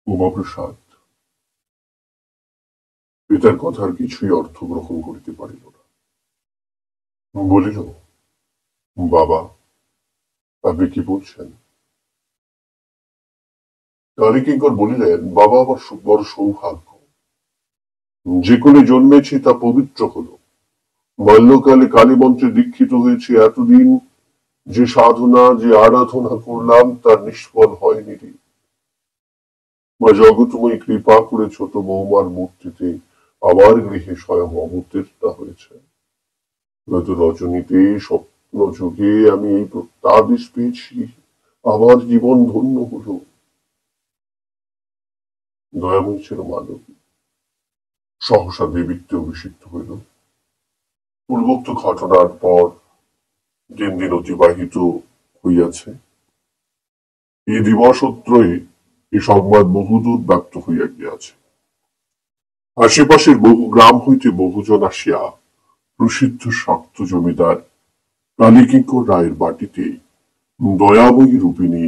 উমাপ্রসাদ পিতার কথার কিছুই অর্থ গ্রহণ করিতে পারিল না। বলিল, বাবা, আপনি কি বলছেন? কালীকিঙ্কর বলিলেন, বাবা, আমার বড় সৌভাগ্য। যে কোলে জন্মেছি তা পবিত্র হল। বাল্যকালে কালী মন্ত্রে দীক্ষিত হয়েছে। এতদিন যে সাধনা, যে আরাধনা করলাম তার নিষ্ফল হয়নি। মা জগৎময়ী কৃপা করে ছোট বৌমার মূর্তিতে আমার গৃহে স্বয়ং অবতীর্ণা হয়েছে। হয়তো রজনীতে স্বপ্ন যুগে আমি এই প্রত্যাদেশ পেয়েছি, আমার জীবন ধন্য হল। দয়াময়ী ছিল মানবী, সহসা দেবীত্বে অভিষিক্ত হইল। পূর্বোক্ত ঘটনার পর দিন দিন অতিবাহিত হইয়াছে। এই দিবসত্রয়ে এই সংবাদ বহুদূর ব্যাপ্ত হইয়া গিয়াছে। আশেপাশের বহু গ্রাম হইতে বহুজন আসিয়া প্রসিদ্ধ শক্ত জমিদার কালীকিঙ্কর রায়ের বাটিতে দয়াময়ী রূপিণী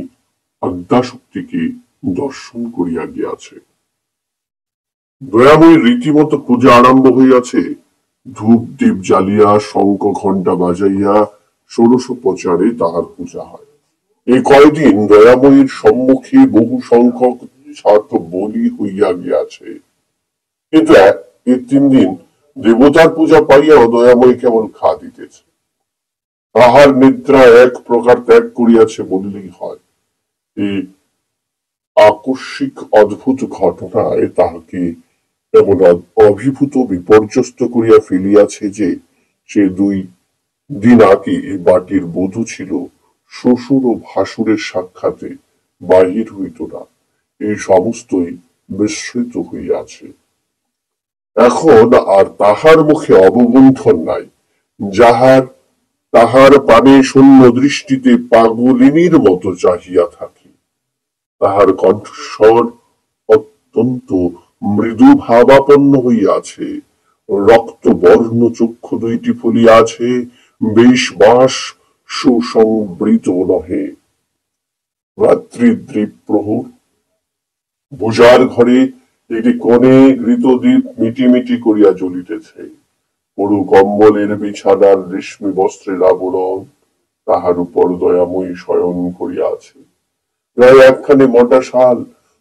আদ্যাশক্তিকে দর্শন করিয়া গিয়াছে। দয়াময়ীর রীতিমতো পূজা আরম্ভ হইয়াছে। ধূপ দীপ জ্বালিয়া শঙ্খ ঘণ্টা বাজাইয়া ষোড়শোপচারে তাহার পূজা হয়। এই কয়দিন দয়াময়ীর সম্মুখে বহু সংখ্যক ছাত্র বলি হইয়া গিয়াছে, কিন্তু এই 3 দিন দেবতার পূজা পাইয়াও দয়াময়ী কেবল খা দিতেছে। আহার নিদ্রা এক প্রকার ত্যাগ করিয়াছে বলিলেই হয়। এই আকস্মিক অদ্ভুত ঘটনায় তাহাকে এমন অভিভূত বিপর্যস্ত করিয়া ফেলিয়াছে যে সে 2 দিন আগে বাটির বধূ ছিল, শ্বশুর ও ভাসুরের সাক্ষাতে বাহির হইত না। এই সমস্তই বিস্মৃত হইয়াছে। এখন আর তাহার মুখে অবগুণ্ঠন নাই। তাহার পানে শূন্য দৃষ্টিতে পাগলিনীর মতো চাহিয়া থাকি। তাহার কণ্ঠস্বর অত্যন্ত মৃদু ভাবাপন্ন হইয়াছে। রক্ত বর্ণ চক্ষু 2টি ফুলিয়াছে, বেশ বাস সুসংবৃত নহে। রাত্রিদ্বীপ প্রহর, পূজার ঘরে একটি কোণে ঘৃতদ্বীপ মিটিমিটি করিয়া জ্বলিতেছে। পুরো কম্বলের বিছানার রেশমি বস্ত্রের আবরণ, তাহার উপর দয়াময়ী শয়ন করিয়াছে। প্রায় একখানি মোটা শাল,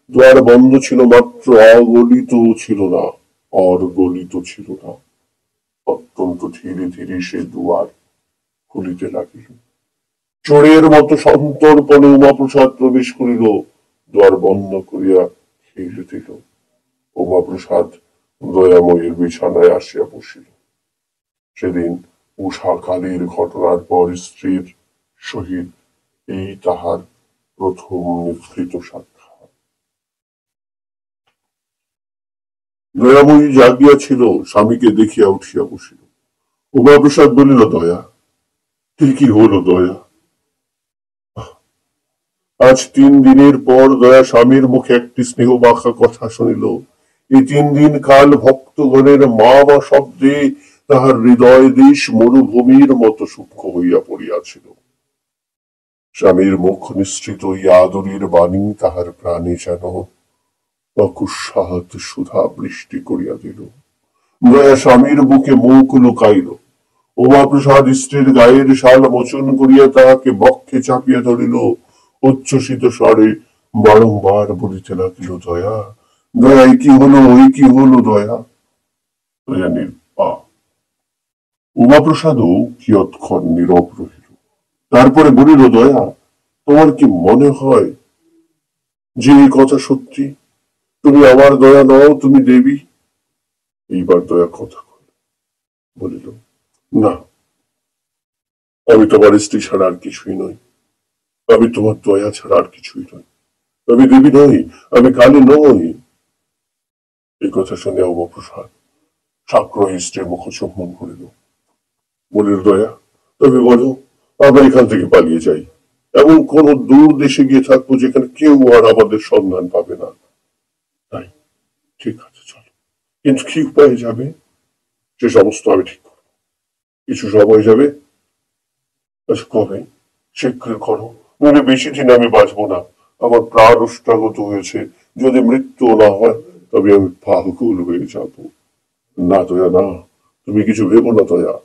দ্বার বন্ধ ছিল মাত্র, অগলিত ছিল না, অর্গলিত ছিল না। অত্যন্ত ধীরে ধীরে সে দুয়ার খুলিতে লাগিল। চোরের মতো সন্তর্পণে উমাপ্রসাদ প্রবেশ করিল, দ্বার বন্ধ করিয়া খিল দিল। উমাপ্রসাদ দয়াময়ীর বিছানায় আসিয়া বসিল। সেদিন উষাকালের ঘটনার পর স্ত্রীর সহিত এই তাহার প্রথম নিভৃত সাক্ষাৎ। দয়াময়ী জাগিয়াছিল, স্বামীকে দেখিয়া উঠিয়া বসিল। উমাপ্রসাদ বলিল, দয়া, কি হলো দয়া? আজ 3 দিনের পর দয়া স্বামীর মুখে একটি স্নেহ মাখা কথা শুনিল। এই 3 দিন কাল ভক্তগণের মা মা শব্দে তাহার হৃদয় দেশ মরুভূমির মতো সূক্ষ্ম হইয়া পড়িয়াছিল। স্বামীর মুখ নিঃসৃত এই আদরের বাণী তাহার প্রাণে যেন অকস্মাৎ সুধা বৃষ্টি করিয়া দিল। দয়া স্বামীর বুকে মুখ লুকাইল। উমাপ্রসাদ স্ত্রীর গায়ের শাল মোচন করিয়া তাহাকে বক্ষে চাপিয়া ধরিল। উচ্ছ্বসিত স্বরে বারংবার বলিতে লাগিল, দয়া, দয়া, কি হলো, কি হলো দয়া? দয়া নির্বাক। উমাপ্রসাদও কিয়ৎক্ষণ নীরব রহিল। তারপরে বলিল, দয়া, তোমার কি মনে হয় যে এই কথা সত্যি? তুমি আমার দয়া নও, তুমি দেবী। এইবার দয়া কথা বলিল, না, আমি তোমার স্ত্রী ছাড়া আর কিছুই নই। আমি তোমার দয়া ছাড়া আর কিছুই নই। আমি দেবী নই, আমি কালী নই। এই কথা শুনে উমাপ্রসাদ সাগ্রহে স্ত্রীর মুখ চুম্বন করিল। বলিল, দয়া, তবে বলো, আমরা এখান থেকে পালিয়ে যাই। এমন কোন দূর দেশে গিয়ে থাকবো যেখানে কেউ আর আমাদের সন্ধান পাবে না। তাই, ঠিক আছে, চলো। কিন্তু কি উপায়ে যাবে সে সমস্ত আমি ঠিক করবো। কিছু সময় যাবে। আচ্ছা, কবে? শীঘ্র করো, নইলে বেশি দিন আমি বাঁচবো না। আমার প্রাণ উষ্ণাগত হয়েছে, যদি মৃত্যু না হয় তবে আমি পাগল হয়ে যাব। না দয়া না, তুমি কিছু ভেবো না দয়া।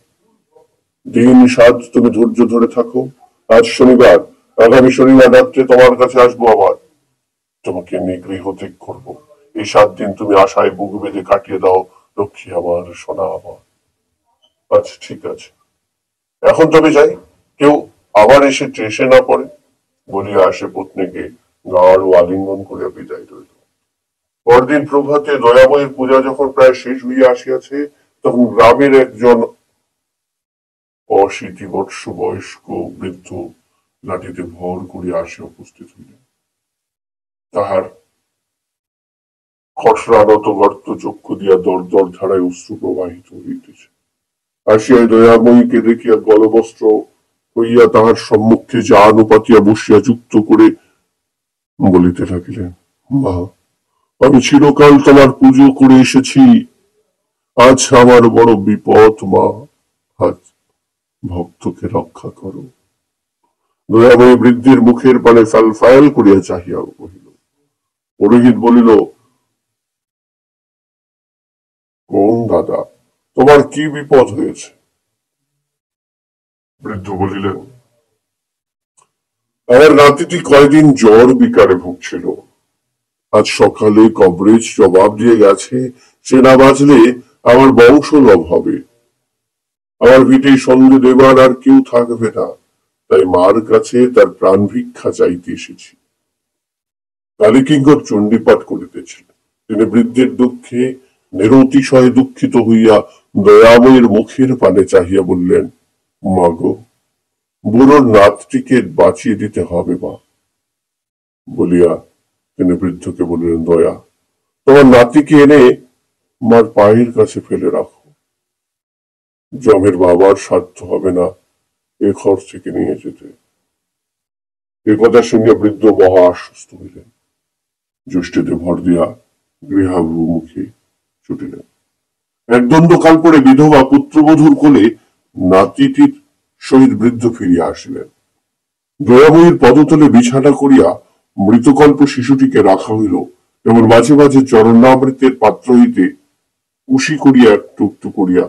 দিন 7 তুমি ধৈর্য ধরে থাকো। আজ শনিবার, আগামী শনিবার রাত্রে তোমার কাছে আসবো আবার। তোমাকে নিগৃহ ত্যাগ করবো। এই 7 দিন তুমি আশায় বুক বেঁধে কাটিয়ে দাও লক্ষ্মী আমার, সোনা আমার। আচ্ছা ঠিক আছে, এখন তবে যাই, কেউ আবার এসে ট্রেসে না পড়ে। বলিয়া আসে পত্নীকে গাঢ় আলিঙ্গন করিয়া বিদায় রইল। পরদিন প্রভাতে দয়াময়ের পূজা যখন প্রায় শেষ হইয়া আসিয়াছে, তখন গ্রামের একজন 80 বৎস বয়স্ক বৃদ্ধ লাঠিতে ভর করিয়া আসিয়া উপস্থিত হইলেন। তাহার খসড়ানত গর্ত চক্ষু দিয়া দর দর ধারায় অশ্রু প্রবাহিত হইতেছে। আসিয়া দয়াময়ীকে দেখিয়া গলবস্ত্র হইয়া তাহার সম্মুখে জান পাতিয়া বসিয়া যুক্ত করে বলিতে লাগিলেন, মা, আমি চিরকাল তোমার পুজো করে এসেছি, আজ আমার বড় বিপদ মা, আজ ভক্তকে রক্ষা করো। দয়াময়ী বৃদ্ধের মুখের পানে ফাল ফায়াল করিয়া চাহিয়া কহিল। পুরোহিত বলিল, কোন দাদা, তোমার কি বিপদ হয়েছে? বৃদ্ধ বলিলেন, আমার নাতিটি কয়দিন জ্বর বিকারে ভুগছিল, আজ সকালে কবরেজ জবাব দিয়ে গেছে, সে না বাঁচলে আমার বংশ লভ হবে। আমার ভিটে সন্ধে দেবার আর কেউ থাকবে না, তাই মার কাছে তার প্রাণ ভিক্ষা চাইতে এসেছি। কালীকিঙ্কর চণ্ডীপাঠ করিতেছিলেন। তিনি বৃদ্ধের দুঃখে নিরতিশয় দুঃখিত হইয়া দয়াময়ের মুখের পানে চাহিয়া বললেন, মাগো, বুড়োর নাতটিকে বাঁচিয়ে দিতে হবে মা। বলিয়া তিনি বৃদ্ধকে বললেন, দয়া, তোমার নাতিকে এনে মার পায়ের কাছে ফেলে রাখো। জমের বাবার সাধ্য হবে না এ ঘর থেকে নিয়ে যেতে। এ কথা শুনিয়া বৃদ্ধ মহা আশ্বস্ত হইলেন। জ্যেষ্ঠতে ভর দিয়া গৃহাভিমুখে ছুটিলেন। এক দ্বন্দ্বকাল পরে বিধবা পুত্রবধূর কোলে নাতিটির সহিত বৃদ্ধ ফিরিয়া আসিলেন। দয়াময়ীর পদতলে বিছানা করিয়া মৃতকল্প শিশুটিকে রাখা হইল এবং মাঝে মাঝে চরণামৃতের পাত্র হইতে উশি করিয়া একটু একটু করিয়া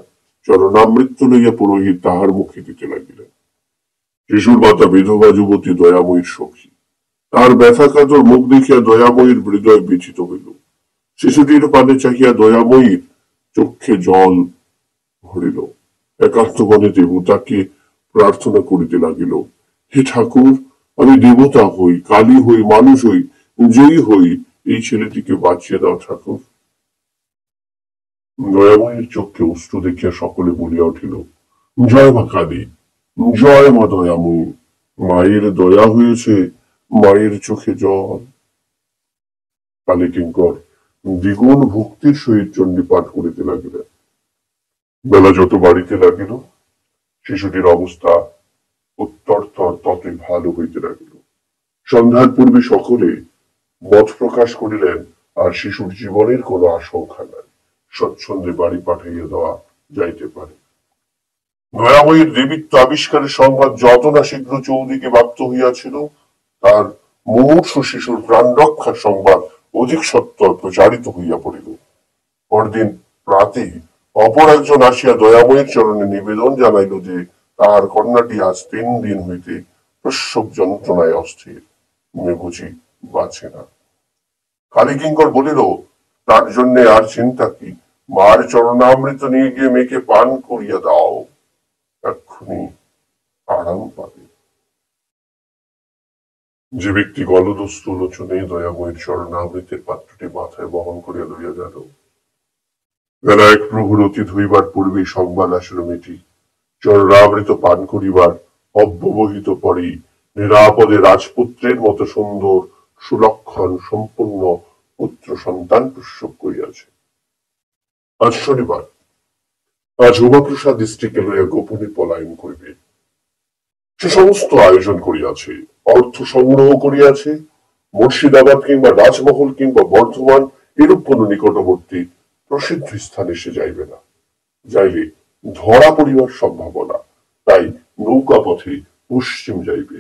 চরণামৃত লইয়া পুরোহিত তাহার মুখে দিতে লাগিলেন। শিশুর মাতা বিধবা যুবতী দয়াময়ীর সখী। তাহার ব্যথা কাতর মুখ দেখিয়া দয়াময়ীর হৃদয় বিচিত হইল। শিশুটির পানে চাহিয়া দয়াময়ীর চক্ষে জল ভরিল। একান্ত মনে দেবতাকে প্রার্থনা করিতে লাগিল, হে ঠাকুর, আমি দেবতা হই, কালী হই, মানুষ হই, জয়ী হই, এই ছেলেটিকে বাঁচিয়ে দাও ঠাকুর। দয়াময়ের চক্ষে অশ্রু দেখিয়া সকলে বলিয়া উঠিল, জয় মা কালী, জয় মা দয়াময়ী, মায়ের দয়া হয়েছে, মায়ের চোখে জল। কালীকিঙ্কর দ্বিগুণ ভক্তির সহিত চণ্ডীপাঠ করিতে লাগিলেন। বেলা যত বাড়িতে লাগিল, শিশুটির অবস্থা উত্তরতর ততই ভালো হইতে লাগিল। সন্ধ্যার পূর্বে সকলে মত প্রকাশ করিলেন আর শিশুর জীবনের কোনো আশঙ্কা নাই, স্বচ্ছন্দে বাড়ি পাঠাইয়া দেওয়া যাইতে পারে। দয়াময়ীর দেবীত্ব আবিষ্কারের সংবাদ যত না শীঘ্র চৌদিকে ব্যাপ্ত হইয়াছিল, তার মুমূর্ষু শিশুর প্রাণ রক্ষার সংবাদ অধিক সত্তর প্রচারিত হইয়া পড়িল। পরদিন প্রাতে অপর একজন আসিয়া দয়াময়ের চরণে নিবেদন জানাইল যে তাহার কন্যাটি আজ 3 দিন হইতে প্রসব যন্ত্রণায় অস্থির, মেয়ে বুঝি বাঁচে না। কালীকিঙ্কর বলিল, তার জন্য আর চিন্তা কি, মার চরণামৃত নিয়ে গিয়ে মেয়েকে পান করিয়া দাও, এক্ষুনি আরাম পাবে। যে ব্যক্তি গলদস্ত লোচনে দয়াময়ের চরণামৃতের পাত্রটি মাথায় বহন করিয়া লইয়া গেল, বেলা 1 প্রহর অতীত হইবার পূর্বেই সংবাদ আসিল মেয়েটি চরণামৃত পান করিবার অব্যবহিত পরেই নিরাপদে রাজপুত্রের মতো সুন্দর সুলক্ষণ সম্পূর্ণ পুত্র সন্তান প্রসব করিয়াছে। আজ শনিবার, আজ উমাপ্রসাদ স্ত্রীকে লইয়া গোপনে পলায়ন করিবে। সে সমস্ত আয়োজন করিয়াছে, অর্থ সংগ্রহ করিয়াছে। মুর্শিদাবাদ কিংবা রাজমহল কিংবা বর্ধমান এরূপ কোন নিকটবর্তী প্রসিদ্ধ স্থানে সে যাইবে না, যাইলে ধরা পড়িবার সম্ভাবনা, তাই নৌকা পথে পশ্চিম যাইবে।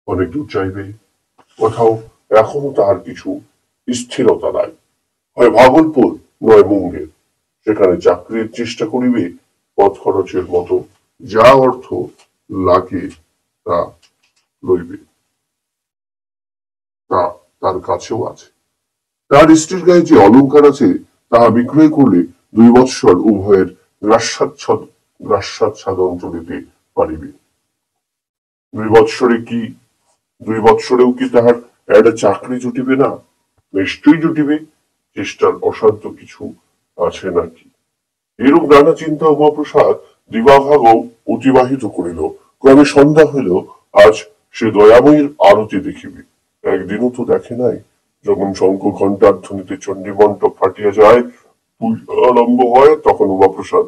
অনেক দূর যাইবে, কোথাও এখনো তাহার কিছু স্থিরতা নাই, হয় ভাগলপুর নয় মুঙ্গের, সেখানে চাকরির চেষ্টা করিবে, পথ খরচের মতো যা অর্থ লাগে তা লইবে, তা তার কাছেও আছে। তার স্ত্রীর গায়ে যে অলঙ্কার আছে তাহা বিক্রয় করলে 2 বৎসর উভয়ের গ্রাসাচ্ছাদন চলিতে পারিবে। 2 বৎসরে কি 2 বৎসরেও কি তাহার একটা চাকরি জুটিবে না? নিশ্চয়ই জুটিবে, চেষ্টার অসাধ্য কিছু আছে নাকি। এরূপ নানা চিন্তা উমাপ্রসাদ দিবাভাগ অতিবাহিত করিল। ক্রমে সন্ধ্যা হইল, আজ সে দয়াময়ীর আরতি দেখিবে। একদিনও তো দেখে নাই। যখন শঙ্খ ঘণ্টার ধ্বনিতে চণ্ডীমণ্ডপ ফাটিয়া যায়, পূজা আরম্ভ হয়, তখন উমাপ্রসাদ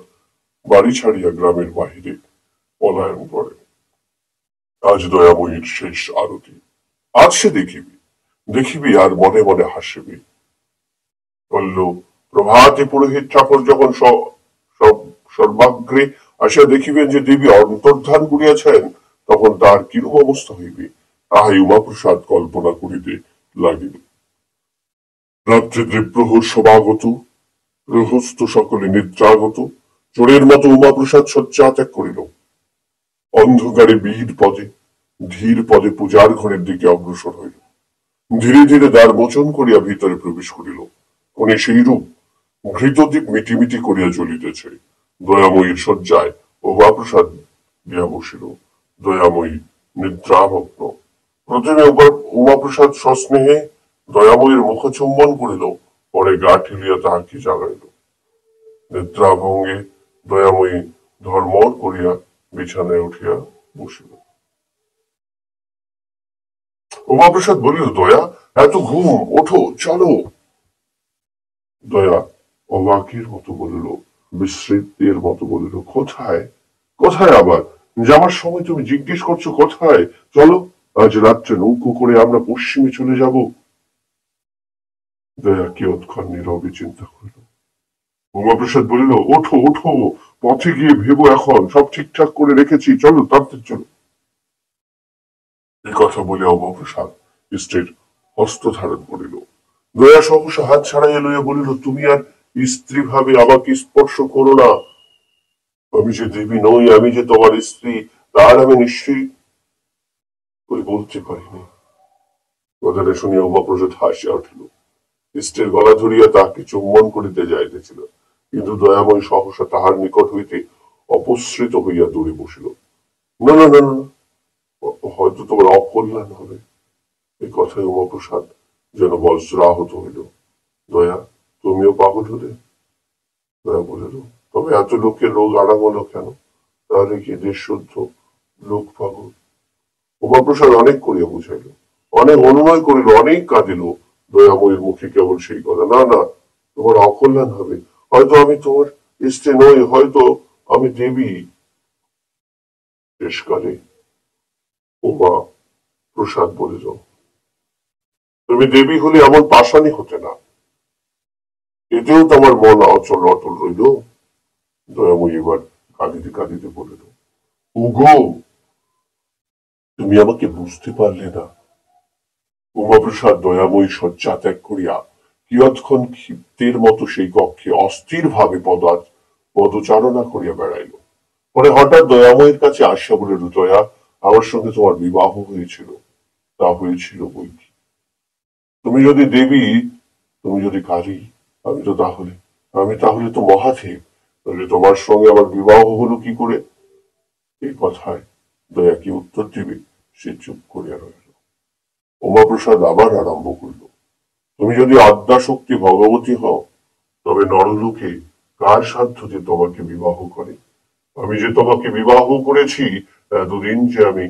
বাড়ি ছাড়িয়া গ্রামের বাহিরে পলায়ন করে। আজ দয়াময়ীর শেষ আরতি, আজ সে দেখিবে, দেখিবে আর মনে মনে হাসিবে। বলল, প্রভাতে পুরোহিত ঠাকুর যখন সর্বাগ্রে আসিয়া দেখিবেন যে দেবী অন্তর্ধান করিয়াছেন, তখন তার কিরূপ অবস্থা হইবে, তাহাই উমাপ্রসাদ কল্পনা করিতে লাগিল। রাত্রে দ্বিপ্রহর সমাগত, গৃহস্থ সকলে নিদ্রাগত, চোরের মতো উমাপ্রসাদ শয্যা ত্যাগ করিল। অন্ধকারে ধীর পদে পূজার ঘরের দিকে অগ্রসর হইল। ধীরে ধীরে দ্বার মোচন করিয়া ভিতরে প্রবেশ করিল। কোনে সেইরূপ ঘৃতদ্বীপ মিটিমিটি করিয়া জ্বলিতেছে। দয়াময়ীর শয্যায় উমাপ্রসাদ দিয়া বসিল। দয়াময়ী নিদ্রামগ্ন। প্রথমে উমাপ্রসাদ সস্নেহে দয়াময়ীর মুখ চুম্বন করিল, পরে গা ঠেলিয়া তাহাকে জাগাইল। নিদ্রাভঙ্গে দয়াময়ী ধর্মর করিয়া বিছানায় উঠিয়া বসিল। উমাপ্রসাদ বলিল, দয়া, এত ঘুম, ওঠো, চলো। দয়া অবাকের মতো বলিল, বিস্মৃতের মতো বলিল, কোথায়? কোথায় আবার? যাওয়ার সময় তুমি জিজ্ঞেস করছো কোথায়? চলো, আজ রাত্রে নৌকো করে আমরা পশ্চিমে চলে যাব। দয়া কিয়ৎক্ষণ নীরবে চিন্তা করিল। উমাপ্রসাদ বলিল, ওঠো ওঠো, পথে গিয়ে ভেবো, এখন সব ঠিকঠাক করে রেখেছি, চলো তাড়াতাড়ি চলো। এই কথা বলে উমাপ্রসাদ স্ত্রীর হস্ত ধারণ করিল। দয়া সহসা হাত ছাড়াইয়া লইয়া বলিল, তুমি আর স্ত্রী ভাবে আমাকে স্পর্শ করো না। আমি যে দেবী নই, আমি যে তোমার স্ত্রী, তার আমি নিশ্চয়ই বলতে পারিনি। কথাটা শুনিয়া উমাপ্রসাদ হাসিয়া উঠিল। স্ত্রীর গলা ধরিয়া তাহাকে চুম্বন করিতে যাইতেছিল, কিন্তু দয়াময় সহসা তাহার নিকট হইতে অপসৃত হইয়া দৌড়ে বসিল। না না না না, হয়তো তোমার অকল্যাণ হবে। এই কথায় উমাপ্রসাদ যেন বজ্র আহত হইল। দয়া, তুমিও পাগল হলে? দয়া বলিল, তবে এত লোকের রোগ আরাম হলো কেন? তাহলে কি দেশ শুদ্ধ লোক পাগল? উমাপ্রসাদ অনেক করিয়া বুঝাইল, অনেক অনুনয় করিল, অনেক কাঁদিল। দয়াময়ীর মুখে কেবল সেই কথা, না না, তোমার অকল্যাণ হবে, হয়তো আমি তোমার স্ত্রী নই, হয়তো আমি দেবী। শেষকালে উমা প্রসাদ বলিল, তুমি দেবী হলে এমন পাষাণী হতে না। এতেও তোমার মন অচল অটল রইল। দয়াময়ী এবার কাঁদিতে কাঁদিতে বলিল, ওগো, তুমি আমাকে বুঝতে পারলে না। উমাপ্রসাদ দয়াময়ী শয্যা ত্যাগ করিয়া কিয়ৎক্ষণ ক্ষিপ্তের মতো সেই কক্ষে অস্থির ভাবে পদচারণা করিয়া বেড়াইল। পরে হঠাৎ দয়াময়ীর কাছে আসিয়া বলিল, দয়া, আমার সঙ্গে তোমার বিবাহ হয়েছিল। তা হয়েছিল বই কি? তুমি যদি দেবী, তুমি যদি কালী, আমি তাহলে তো মহাদেব। তাহলে তোমার সঙ্গে আমার বিবাহ হলো কি করে? এই কথায় দয়া কি উত্তর দিবে, সে চুপ করিয়া রইল। উমাপ্রসাদ আবার আরম্ভ করিল, তুমি যদি আদ্যাশক্তি ভগবতী হও, তবে নরলোকে কার সাধ্য যে তোমাকে বিবাহ করে? আমি যে তোমাকে বিবাহ করেছি, এতদিন যে আমি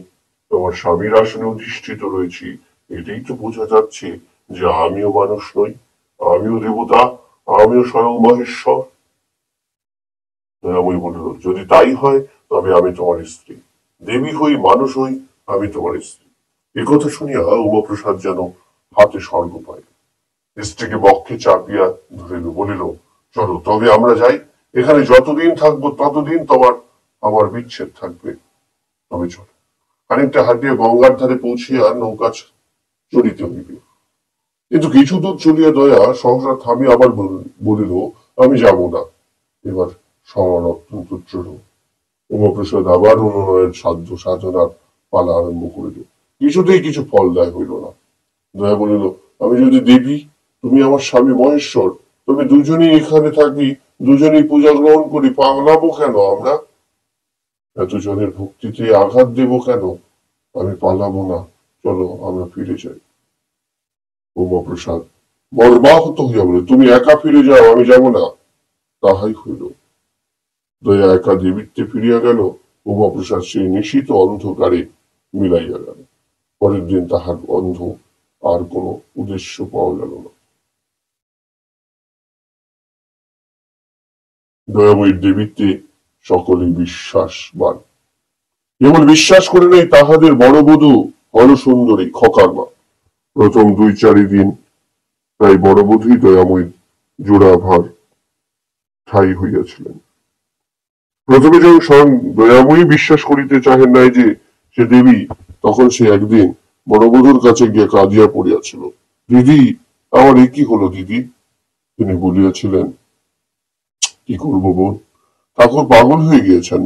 তোমার স্বামীর আসনে অধিষ্ঠিত রয়েছি, এটাই তো বোঝা যাচ্ছে যে আমিও মানুষ নই, আমিও দেবতা, আমিও স্বয়ং মহেশ্বর। আমি বলিল, যদি তাই হয় তবে আমি তোমার স্ত্রী, দেবী হই মানুষ হই, আমি তোমার স্ত্রী। একথা শুনিয়া উমাপ্রসাদ যেন হাতে স্বর্গ পাইল। স্ত্রীকে বক্ষে চাপিয়া ধরিল, বলিল, চলো তবে আমরা যাই, এখানে যতদিন থাকবো ততদিন তোমার আমার বিচ্ছেদ থাকবে, তবে চলো। খানিকটা হাঁটিয়া গঙ্গার ধারে পৌঁছিয়া নৌকা চড়িতে হইবে। কিন্তু কিছু দূর চলিয়া দয়া সহসা থামি আবার বলিল, আমি যাব না। এবার সমান অত্যন্ত দৃঢ়। উমাপ্রসাদ আবার অনুনয়ের সাধ্য সাধনার পালা আরম্ভ করিল। কিছুতেই কিছু ফল দায় হইল না। দয়া বলিল, আমি যদি দেবী, তুমি আমার স্বামী মহেশ্বর, তবে দুজনেই এখানে থাকি, দুজনেই পূজা গ্রহণ করি, পালাবো কেন আমরা? এতজনের ভক্তিতে আঘাত দেব কেন? আমি পালাবো না, চলো আমরা ফিরে যাই। উমাপ্রসাদ মর্মাহত হইয়া বলে, তুমি একা ফিরে যাও, আমি যাব না। তাহাই হইল। দয়া একা দেবীত্বে ফিরিয়া গেল, উমাপ্রসাদ সেই নিশীত অন্ধকারে মিলাইয়া গেল। পরের দিন তাহার অন্ধ আর কোনো উদ্দেশ্য পাওয়া গেল না। দয়াময়ীর দেবীত্বে সকলেই বিশ্বাসবান। যেমন বিশ্বাস করে নেই তাহাদের বড় বধূ হরসুন্দরী খকার মা। প্রথম 2-4 দিন তাই বড় বধূই দয়াময়ীর জোড়াভার ঠাই হইয়াছিলেন। প্রথমে যখন স্বয়ং দয়াময়ী বিশ্বাস করিতে চাহেন নাই যে সে দেবী, তখন সে একদিন বড় বধূর কাছে গিয়ে কাঁদিয়া পড়িয়াছিল। দিদি, আমার এ কি হলো দিদি? তিনি বলিয়াছিলেন, কি করবো বোন, ঠাকুর পাগল হয়ে গিয়েছেন,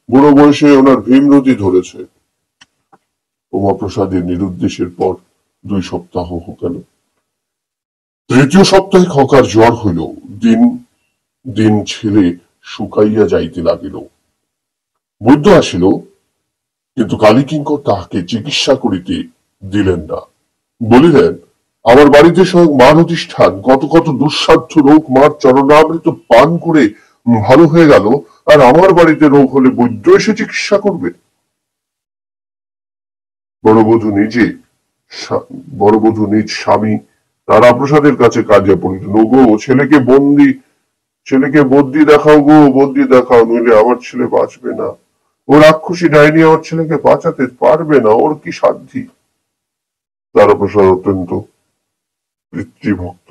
বুড়ো বয়সে ওনার ভীমরতি ধরেছে। উমাপ্রসাদের নিরুদ্দেশের পর 2 সপ্তাহ গেল। 3য় সপ্তাহে খকার জ্বর হইল। দিন দিন ছেলে শুকাইয়া যাইতে লাগিল। বৈদ্য আসিল, কিন্তু কালীকিঙ্কর তাহাকে চিকিৎসা করিতে দিলেন না। বলিলেন, আমার বাড়িতে স্বয়ং মার অধিষ্ঠান, কত কত দুঃসাধ্য রোগ মার চরণামৃত পান করে ভালো হয়ে গেল, আর আমার বাড়িতে রোগ হলে বৈদ্য এসে চিকিৎসা করবে? বড়বধূ নিজ স্বামী তারাপ্রসাদের কাছে কাঁদিয়া পড়িলেন, গো ছেলেকে বদ্যি দেখাও গো, বদ্যি দেখাও, নইলে আমার ছেলে বাঁচবে না। ও রাক্ষসী ডাইনি আমার ছেলেকে বাঁচাতে পারবে না, ওর কি সাধ্যি? তারাপ্রসাদ অত্যন্ত পিতৃভক্ত।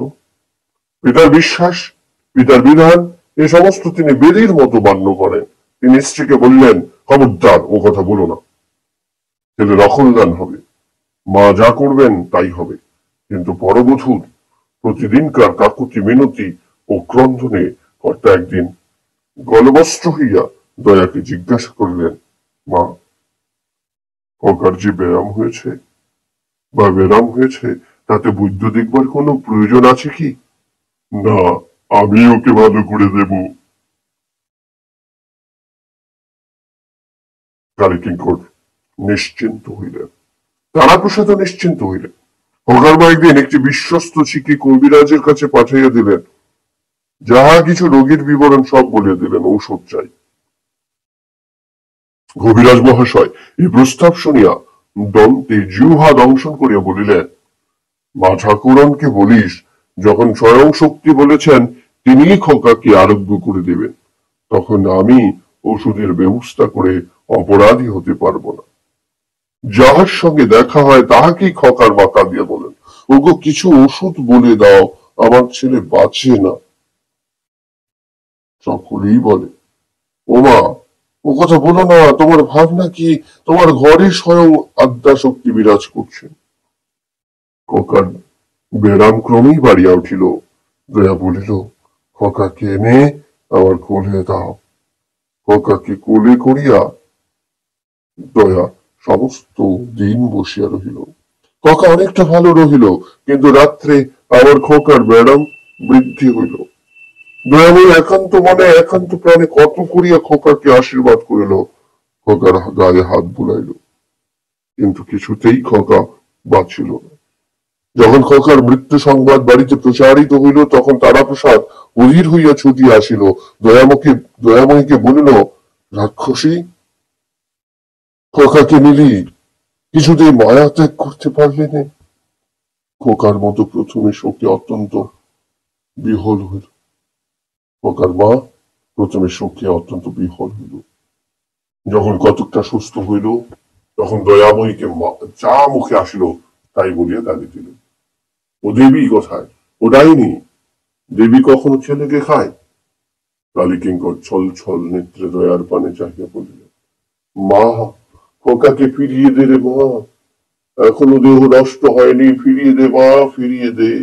পিতার বিশ্বাস, পিতার বিধান, এ সমস্ত তিনি বেদির মতো মান্য করেন। তিনি স্ত্রীকে বললেন, খবরদার ও কথা বলো না, ছেলে দখলদান হবে, মা যা করবেন তাই হবে। কিন্তু পরবধূর প্রতিদিনকার কাকুতি মিনতি ও ক্রন্দনে কর্তা একদিন গলবস্ত্র হইয়া দয়াকে জিজ্ঞাসা করিলেন, মা, খকার যে ব্যারাম হয়েছে তাতে বৈদ্য দেখবার কোনো প্রয়োজন আছে কি? না, আমি ওকে ভালো করে দেব। কালীকিঙ্কর নিশ্চিন্ত হইলেন। তারাপ্রসাদ নিশ্চিন্ত হইলেন। খকার মা একদিন একটি বিশ্বস্ত চিঠি কবিরাজের কাছে পাঠাইয়া দিলেন। যাহা কিছু রোগীর বিবরণ সব বলিয়া দিলেন, ঔষধ চাই। কবিরাজ মহাশয় এই প্রস্তাব শুনিয়া দন্তে জিহ্বা দংশন করিয়া বলিলেন, মা ঠাকুরনকে বলিস, যখন স্বয়ং শক্তি বলেছেন তিনিই খোকাকে আরোগ্য করে দেবেন, তখন আমি ওষুধের ব্যবস্থা করে অপরাধী হতে পারবো না। যাহার সঙ্গে দেখা হয় তাহাকেই খকার বাঁকা দিয়ে বলেন, ওগো কিছু ওষুধ বলে দাও, আমার ছেলে বাঁচে না। সকলেই বলে, ওমা, ও কথা বলো না, তোমার ভাবনা কি? তোমার ঘরে স্বয়ং আদ্যা শক্তি বিরাজ করছে। খোকার ব্যারাম ক্রমেই বাড়িয়া উঠিল। দয়া বলিল, খোকাকে এনে আমার কোলে দাও। খোকাকে কোলে করিয়া দয়া সমস্ত দিন বসিয়া রহিল। খোকা অনেকটা ভালো রহিল, কিন্তু রাত্রে আমার খোকার ব্যারাম বৃদ্ধি হইল। দয়াময়ী একান্ত মনে একান্ত প্রাণে কত করিয়া খোকাকে আশীর্বাদ করিল, খোকার গায়ে হাত বুলাইল, কিন্তু কিছুতেই খোকা বাঁচিল না। যখন খোকার মৃত্যু সংবাদ বাড়িতে প্রচারিত হইল, তখন তারাপ্রসাদ অধীর হইয়া ছুটিয়া আসিল। দয়াময়ীকে বলিল, রাক্ষসী, খোকাকে নিলি, কিছুতেই মায়া ত্যাগ করতে পারলে না। খোকার মতো প্রথমে শোকে অত্যন্ত বিহল হইল। খোকার মা প্রথমে শোকে অত্যন্ত বিহল হইল। যখন কতকটা সুস্থ হইল, তখন দয়াময়ীকে যা মুখে আসিল তাই বলিয়া গালি দিল। ও দেবী কোথায়? ও ডাইনি। দেবী কখনো ছেলেকে খায়? কালীকিঙ্কর ছল ছল নেত্রে দয়ার পানে চাহিয়া বলিলেন, মা, খোকাকে ফিরিয়ে দে রে মা। এখনো দেহ নষ্ট হয়নি, ফিরিয়ে দে মা, ফিরিয়ে দে।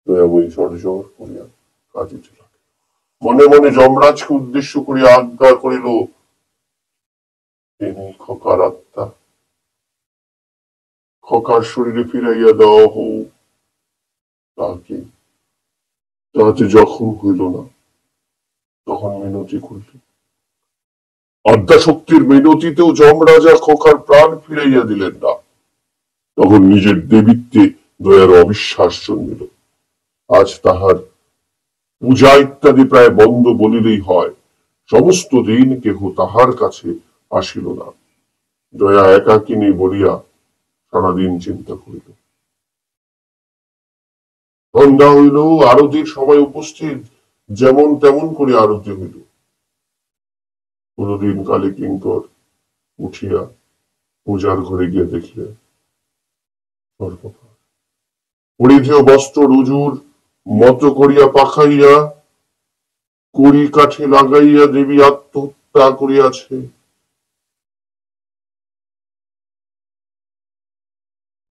দয়াময়ী ঝরঝর করিয়া কাঁদিতে লাগলেন। মনে মনে যমরাজকে উদ্দেশ্য করিয়া আজ্ঞা করিল, তিনি খোকার আত্মা, খোকার শরীরে ফিরাইয়া দেওয়া হোক, তাকে তাহাতে জখম হইল না। তখন মিনতি করিল। আদ্যাশক্তির মিনতিতেও যমরাজা খোকার প্রাণ ফিরাইয়া দিলেন না। তখন নিজের দেবীত্বে দয়ার অবিশ্বাস জন্মিল। আজ তাহার পূজা ইত্যাদি প্রায় বন্ধ বলিলেই হয়। সমস্ত দিন কেহ তাহার কাছে আসিল না। দয়া একাকিনী বলিয়া সারাদিন চিন্তা করিল। সন্ধ্যা হইল, আরতির সময় উপস্থিত, যেমন তেমন করে আরতি হইল। কোনদিন কালে কিঙ্কর উঠিয়া পূজার ঘরে গিয়ে দেখিলেন পরিধেয় বস্ত্র রুজুর মতো করিয়া পাখাইয়া কড়ি কাঠে লাগাইয়া দেবী আত্মহত্যা করিয়াছে।